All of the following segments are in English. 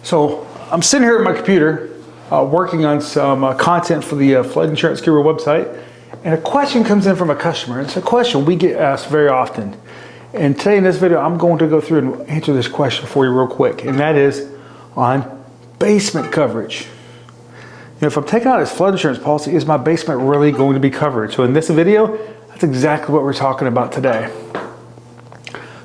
So I'm sitting here at my computer working on some content for the Flood Insurance Guru website, and a question comes in from a customer. It's a question we get asked very often. And today in this video, I'm going to go through and answer this question for you real quick, and that is on basement coverage. You know, if I'm taking out this flood insurance policy, is my basement really going to be covered? So in this video, that's exactly what we're talking about today.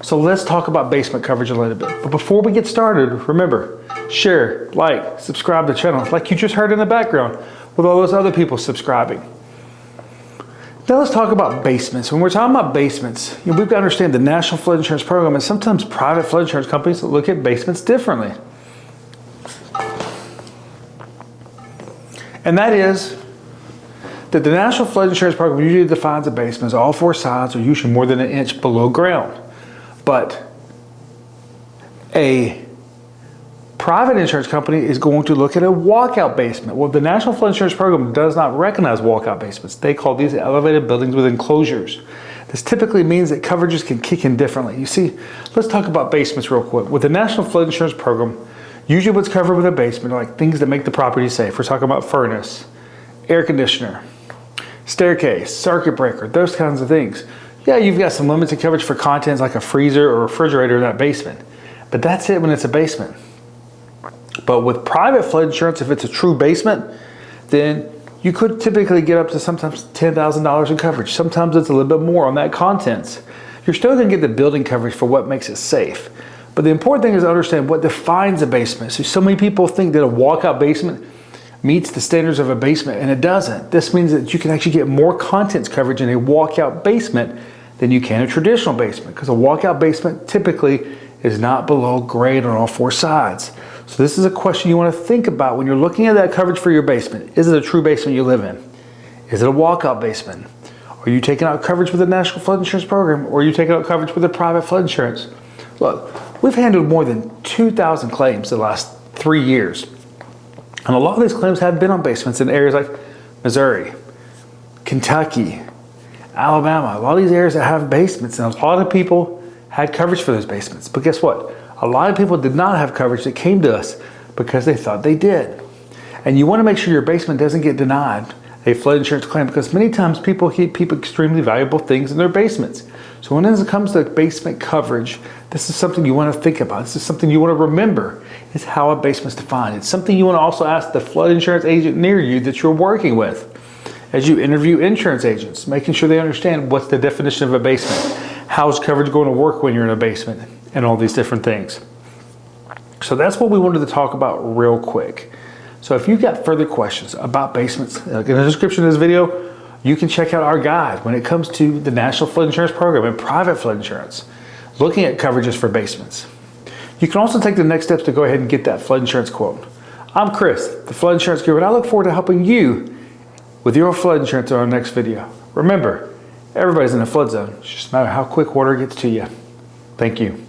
So let's talk about basement coverage a little bit. But before we get started, remember, share, like, subscribe to the channel, like you just heard in the background with all those other people subscribing. Now let's talk about basements. When we're talking about basements, you know, we've got to understand the National Flood Insurance Program, and sometimes private flood insurance companies look at basements differently. And that is that the National Flood Insurance Program usually defines a basement as all four sides are usually more than an inch below ground. But a private insurance company is going to look at a walkout basement. Well, the National Flood Insurance Program does not recognize walkout basements. They call these elevated buildings with enclosures. This typically means that coverages can kick in differently. You see, let's talk about basements real quick. With the National Flood Insurance Program, usually what's covered with a basement are like things that make the property safe. We're talking about furnace, air conditioner, staircase, circuit breaker, those kinds of things. Yeah, you've got some limited coverage for contents like a freezer or refrigerator in that basement, but that's it when it's a basement. But with private flood insurance, if it's a true basement, then you could typically get up to sometimes $10,000 in coverage. Sometimes it's a little bit more on that contents. You're still going to get the building coverage for what makes it safe. But the important thing is to understand what defines a basement. So many people think that a walkout basement meets the standards of a basement, and it doesn't. This means that you can actually get more contents coverage in a walkout basement than you can a traditional basement, because a walkout basement typically is not below grade on all four sides. So this is a question you want to think about when you're looking at that coverage for your basement. Is it a true basement you live in? Is it a walkout basement? Are you taking out coverage with the National Flood Insurance Program, or are you taking out coverage with a private flood insurance? Look, we've handled more than 2,000 claims the last 3 years. And a lot of these claims have been on basements in areas like Missouri, Kentucky, Alabama. A lot of these areas that have basements, and a lot of people had coverage for those basements. But guess what? A lot of people did not have coverage that came to us because they thought they did. And you want to make sure your basement doesn't get denied a flood insurance claim, because many times people keep extremely valuable things in their basements. So when it comes to basement coverage, this is something you want to think about. This is something you want to remember, is how a basement is defined. It's something you want to also ask the flood insurance agent near you that you're working with as you interview insurance agents, making sure they understand what's the definition of a basement, how's coverage going to work when you're in a basement, and all these different things. So that's what we wanted to talk about real quick. So if you've got further questions about basements, in the description of this video, you can check out our guide when it comes to the National Flood Insurance Program and private flood insurance, looking at coverages for basements. You can also take the next steps to go ahead and get that flood insurance quote. I'm Chris, the Flood Insurance Guru, and I look forward to helping you with your flood insurance in our next video. Remember, everybody's in a flood zone. It's just a matter of how quick water gets to you. Thank you.